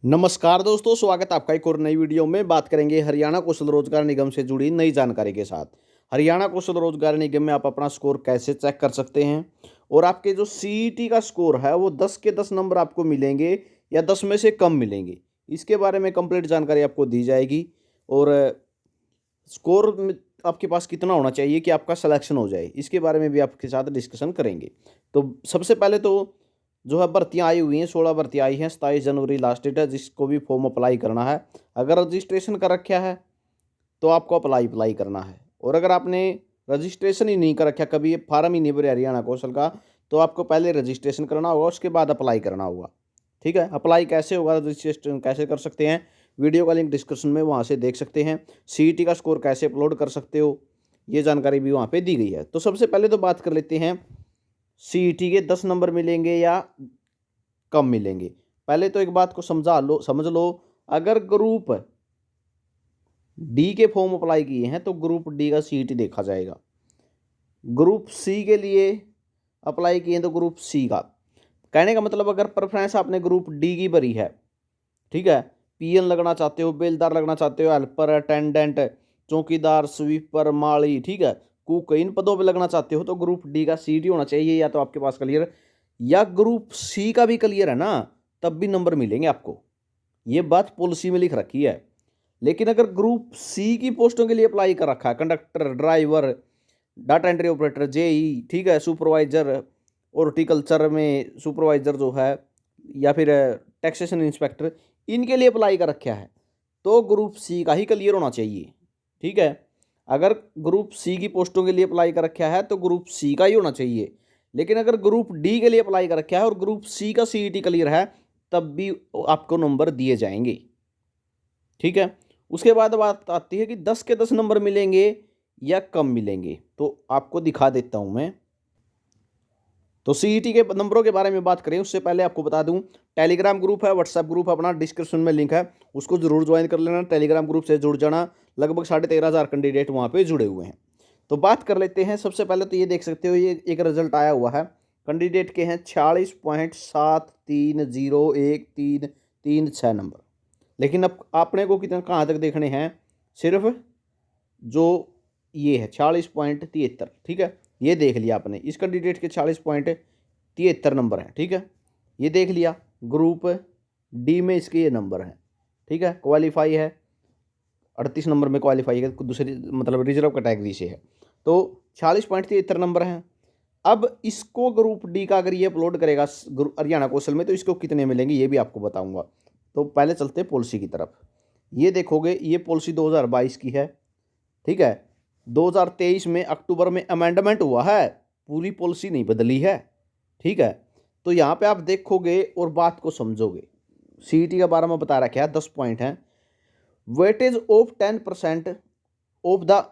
नमस्कार दोस्तों, स्वागत है आपका एक और नई वीडियो में। बात करेंगे हरियाणा कौशल रोजगार निगम से जुड़ी नई जानकारी के साथ। हरियाणा कौशल रोजगार निगम में आप अपना स्कोर कैसे चेक कर सकते हैं और आपके जो सीईटी का स्कोर है वो 10 के 10 नंबर आपको मिलेंगे या 10 में से कम मिलेंगे, इसके बारे में कंप्लीट जानकारी आपको दी जाएगी। और स्कोर में आपके पास कितना होना चाहिए कि आपका सिलेक्शन हो जाए, इसके बारे में भी आपके साथ डिस्कशन करेंगे। तो सबसे पहले तो जो है भर्तियाँ आई हुई हैं, 16 भर्तियाँ आई हैं। 27 जनवरी लास्ट डेट है जिसको भी फॉर्म अप्लाई करना है। अगर रजिस्ट्रेशन कर रखा है तो आपको अप्लाई करना है, और अगर आपने रजिस्ट्रेशन ही नहीं कर रखा, कभी ये फार्म ही नहीं भरे हरियाणा कौशल का, तो आपको पहले रजिस्ट्रेशन करना होगा, उसके बाद अप्लाई करना होगा। ठीक है, अप्लाई कैसे होगा, रजिस्ट्रेशन कैसे कर सकते हैं, वीडियो का लिंक डिस्क्रिप्शन में, वहाँ से देख सकते हैं। सीईटी का स्कोर कैसे अपलोड कर सकते हो, ये जानकारी भी वहाँ पे दी गई है। तो सबसे पहले तो बात कर लेते हैं सीईटी के 10 नंबर मिलेंगे या कम मिलेंगे। पहले तो एक बात को समझ लो, अगर ग्रुप डी के फॉर्म अप्लाई किए हैं तो ग्रुप डी का सीईटी देखा जाएगा। ग्रुप सी के लिए अप्लाई किए हैं तो ग्रुप सी का। कहने का मतलब, अगर प्रेफरेंस आपने ग्रुप डी की भरी है, ठीक है, पीएन लगना चाहते हो, बेलदार लगना चाहते हो, हेल्पर, अटेंडेंट, चौकीदार, स्वीपर, माली, ठीक है, कुक, इन पदों पे लगना चाहते हो तो ग्रुप डी का सीईटी होना चाहिए, या तो आपके पास क्लियर, या ग्रुप सी का भी क्लियर है ना, तब भी नंबर मिलेंगे आपको। ये बात पॉलिसी में लिख रखी है। लेकिन अगर ग्रुप सी की पोस्टों के लिए अप्लाई कर रखा है, conductor, driver, data entry operator, JE, ठीक है, सुपरवाइजर, हॉर्टिकल्चर में सुपरवाइजर जो है, या फिर टैक्सेशन इंस्पेक्टर, इनके लिए अप्लाई कर रखा है तो ग्रुप सी का ही क्लियर होना चाहिए। ठीक है, अगर ग्रुप सी की पोस्टों के लिए अप्लाई कर रखा है तो ग्रुप सी का ही होना चाहिए। लेकिन अगर ग्रुप डी के लिए अप्लाई कर रखा है और ग्रुप सी का सीईटी क्लियर है, तब भी आपको नंबर दिए जाएंगे। ठीक है, उसके बाद बात आती है कि 10 के 10 नंबर मिलेंगे या कम मिलेंगे। तो आपको दिखा देता हूं मैं। तो सीईटी के नंबरों के बारे में बात करें उससे पहले आपको बता दूं, टेलीग्राम ग्रुप है, व्हाट्सएप ग्रुप अपना डिस्क्रिप्शन में लिंक है, उसको जरूर ज्वाइन कर लेना। टेलीग्राम ग्रुप से जुड़ जाना। लगभग 13,500 कैंडिडेट वहाँ पे जुड़े हुए हैं। तो बात कर लेते हैं। सबसे पहले तो ये देख सकते हो, ये एक रिजल्ट आया हुआ है। कैंडिडेट के हैं 46.73013336 नंबर। लेकिन अब आपने को कितना कहाँ तक देखने हैं, सिर्फ जो ये है 40.73, ठीक है, ये देख लिया आपने। इस कैंडिडेट के 40.73 नंबर हैं, ठीक है, ये देख लिया। ग्रुप डी में इसके ये नंबर हैं, ठीक है, क्वालिफाई है, 38 नंबर में क्वालिफाई है, दूसरी मतलब रिजर्व कैटेगरी से है, तो 40.73 नंबर हैं। अब इसको ग्रुप डी का अगर ये अपलोड करेगा हरियाणा कौशल में, तो इसको कितने मिलेंगे ये भी आपको बताऊंगा। तो पहले चलते हैं पॉलिसी की तरफ। ये देखोगे, ये पॉलिसी 2022 की है, ठीक है। 2023 में अक्टूबर में अमेंडमेंट हुआ है, पूरी पॉलिसी नहीं बदली है, ठीक है। तो यहाँ पे आप देखोगे और बात को समझोगे। सीईटी के बारे में बता रखा है, 10 पॉइंट हैं। Weightage of 10% of the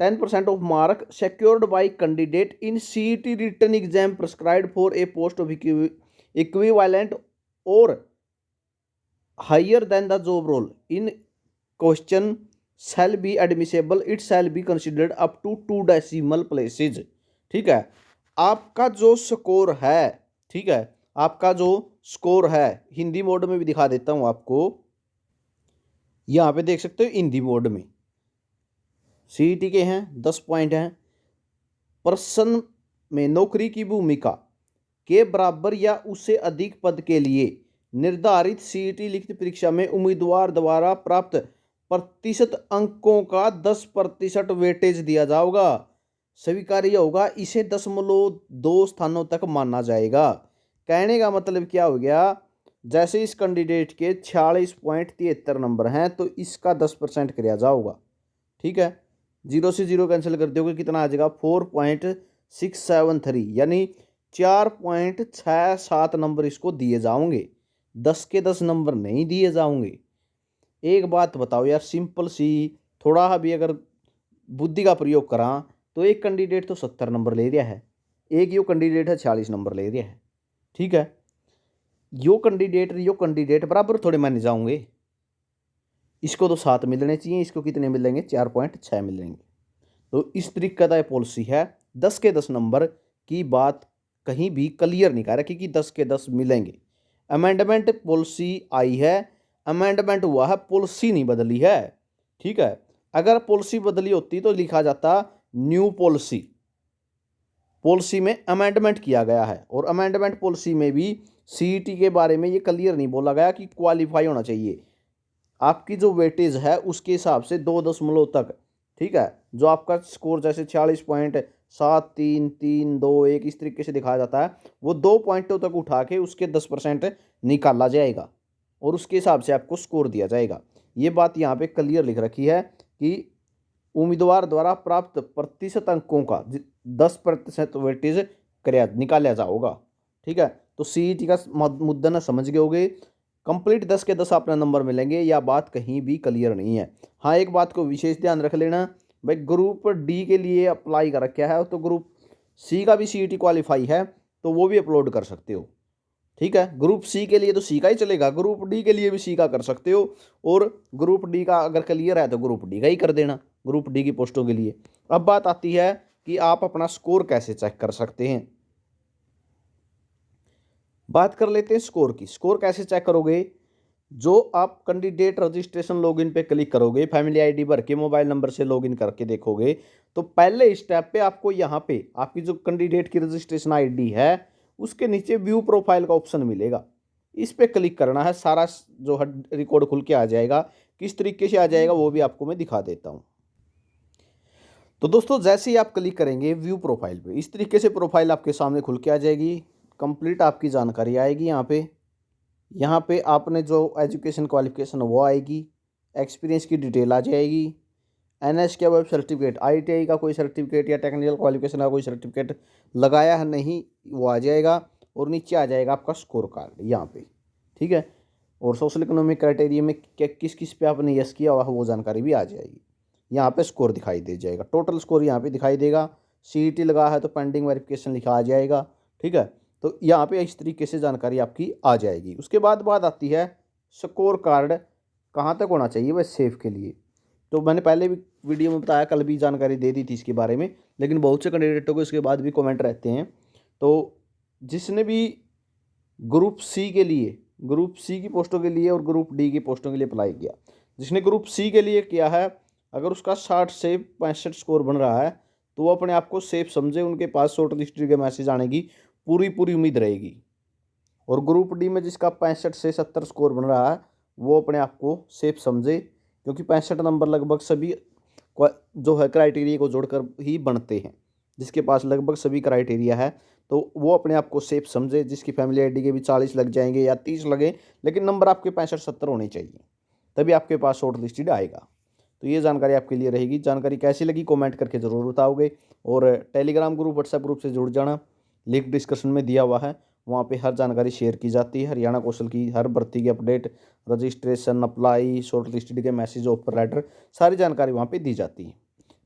10% of mark secured by candidate in CET written exam prescribed for a post of equivalent or higher than the job role in question shall be admissible, it shall be considered up to 2 decimal places। ठीक है, आपका जो score है, ठीक है, आपका जो score है, हिंदी मोड में भी दिखा देता हूं आपको। यहां पे देख सकते हो हिंदी मोड में सीईटी के हैं 10 पॉइंट हैं। पर्सन में नौकरी की भूमिका के बराबर या उससे अधिक पद के लिए निर्धारित सीईटी लिखित परीक्षा में उम्मीदवार द्वारा प्राप्त प्रतिशत अंकों का 10% वेटेज दिया जाएगा, स्वीकार्य होगा, इसे 0.2 स्थानों तक माना जाएगा। कहने का मतलब क्या हो गया, जैसे इस कैंडिडेट के 46.73 नंबर हैं तो इसका 10% किया जाएगा, ठीक है। 0 से 0 कैंसिल कर दोगे, कितना आ जाएगा 4.673, यानी 4.67 नंबर इसको दिए जाओगे, 10 के 10 नंबर नहीं दिए जाओगे। एक बात बताओ यार, सिंपल सी, थोड़ा भी अगर बुद्धि का प्रयोग करा तो एक कैंडिडेट तो 70 नंबर ले रहा है, एक यो कैंडिडेट है 46 नंबर ले रहा है, ठीक है। यो कैंडिडेट बराबर थोड़े माने जाओगे। इसको तो 7 मिलने चाहिए, इसको कितने मिलेंगे, 4.6 मिलेंगे। तो इस तरीके का पॉलिसी है। 10 के 10 नंबर की बात कहीं भी क्लियर नहीं कर रखी कि 10 के 10 मिलेंगे। अमेंडमेंट पॉलिसी आई है, अमेंडमेंट हुआ है, पॉलिसी नहीं बदली है। ठीक है, अगर पॉलिसी बदली होती तो लिखा जाता न्यू पॉलिसी। पॉलिसी में अमेंडमेंट किया गया है, और अमेंडमेंट पॉलिसी में भी सीईटी के बारे में ये क्लियर नहीं बोला गया कि क्वालिफाई होना चाहिए। आपकी जो वेटेज है उसके हिसाब से 2 तक, ठीक है, जो आपका स्कोर जैसे 46.7332 इस तरीके से दिखाया जाता है, वो 2 पॉइंटों तक उठा के उसके 10% निकाला जाएगा और उसके हिसाब से आपको स्कोर दिया जाएगा। ये बात यहाँ पे क्लियर लिख रखी है कि उम्मीदवार द्वारा प्राप्त प्रतिशत अंकों का 10% वेटेज निकाला जाएगा। ठीक है, तो सीईटी का मुद्दा ना समझ गए होगे। कंप्लीट 10 के 10 अपना नंबर मिलेंगे, या बात कहीं भी क्लियर नहीं है। हाँ, एक बात को विशेष ध्यान रख लेना भाई, ग्रुप डी के लिए अप्लाई कर रखा है तो ग्रुप सी का भी सीईटी क्वालिफाई है तो वो भी अपलोड कर सकते हो। ठीक है, ग्रुप सी के लिए तो सी का ही चलेगा, ग्रुप डी के लिए भी सी का कर सकते हो, और ग्रुप डी का अगर क्लियर है तो ग्रुप डी का ही कर देना ग्रुप डी की पोस्टों के लिए। अब बात आती है कि आप अपना स्कोर कैसे चेक कर सकते हैं। बात कर लेते हैं स्कोर की। स्कोर कैसे चेक करोगे? जो आप कैंडिडेट रजिस्ट्रेशन लॉगिन पे क्लिक करोगे, फैमिली आईडी भर के मोबाइल नंबर से लॉगिन करके देखोगे, तो पहले स्टेप पे आपको यहाँ पे आपकी जो कैंडिडेट की रजिस्ट्रेशन आईडी है उसके नीचे व्यू प्रोफाइल का ऑप्शन मिलेगा। इस पे क्लिक करना है, सारा जो रिकॉर्ड खुल के आ जाएगा। किस तरीके से आ जाएगा वो भी आपको मैं दिखा देता हूँ। तो दोस्तों, जैसे ही आप क्लिक करेंगे व्यू प्रोफाइल पे, इस तरीके से प्रोफाइल आपके सामने खुल के आ जाएगी। कंप्लीट आपकी जानकारी आएगी यहाँ पे आपने जो एजुकेशन क्वालिफिकेशन वो आएगी, एक्सपीरियंस की डिटेल आ जाएगी, एनएस के वेब सर्टिफिकेट, आईटीआई का कोई सर्टिफिकेट या टेक्निकल क्वालिफिकेशन का कोई सर्टिफिकेट लगाया है नहीं वो आ जाएगा, और नीचे आ जाएगा आपका स्कोर कार्ड यहाँ पे। ठीक है, और सोशल इकोनॉमिक क्राइटेरिया में क्या किस किस पे आपने यस किया हुआ वो जानकारी भी आ जाएगी। यहाँ पे स्कोर दिखाई दे जाएगा, टोटल स्कोर यहाँ पे दिखाई देगा। सीईटी लगा है तो पेंडिंग वेरिफिकेशन लिखा आ जाएगा। ठीक है, तो यहाँ पे इस तरीके से जानकारी आपकी आ जाएगी। उसके बाद बात आती है स्कोर कार्ड कहाँ तक होना चाहिए वह सेव के लिए। तो मैंने पहले भी वीडियो में बताया, कल भी जानकारी दे दी थी इसके बारे में, लेकिन बहुत से कैंडिडेटों को इसके बाद भी कमेंट रहते हैं। तो जिसने भी ग्रुप सी के लिए, ग्रुप सी की पोस्टों के लिए और ग्रुप डी की पोस्टों के लिए अप्लाई किया, जिसने ग्रुप सी के लिए किया है, अगर उसका 60 से 65 स्कोर बन रहा है तो वो अपने आप को सेफ समझे, उनके पास शॉर्ट लिस्टेड के मैसेज आने की पूरी उम्मीद रहेगी। और ग्रुप डी में जिसका 65 से 70 स्कोर बन रहा है वो अपने आप को सेफ समझे, क्योंकि 65 नंबर लगभग सभी जो है क्राइटेरिया को जोड़कर ही बनते हैं। जिसके पास लगभग सभी क्राइटेरिया है तो वो अपने आप को सेफ समझे। जिसकी फैमिली आईडी के भी 40 लग जाएंगे या 30 लगे, लेकिन नंबर आपके 65-70 होने चाहिए, तभी आपके पास शॉर्ट लिस्टेड आएगा। तो ये जानकारी आपके लिए रहेगी। जानकारी कैसी लगी कमेंट करके ज़रूर बताओगे, और टेलीग्राम ग्रुप, व्हाट्सएप ग्रुप से जुड़ जाना, लिंक डिस्क्रिप्शन में दिया हुआ है। वहाँ पे हर जानकारी शेयर की जाती है। हरियाणा कौशल की हर भर्ती की update, registration, apply, short listed के मैसेज, ऑफर लेटर, सारी जानकारी वहाँ पे दी जाती है।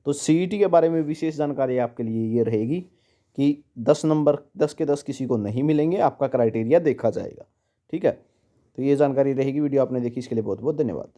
तो सीईटी के बारे में विशेष जानकारी आपके लिए ये रहेगी कि 10 के 10 किसी को नहीं मिलेंगे, आपका क्राइटेरिया देखा जाएगा। ठीक है, तो ये जानकारी रहेगी। वीडियो आपने देखी इसके लिए बहुत बहुत धन्यवाद।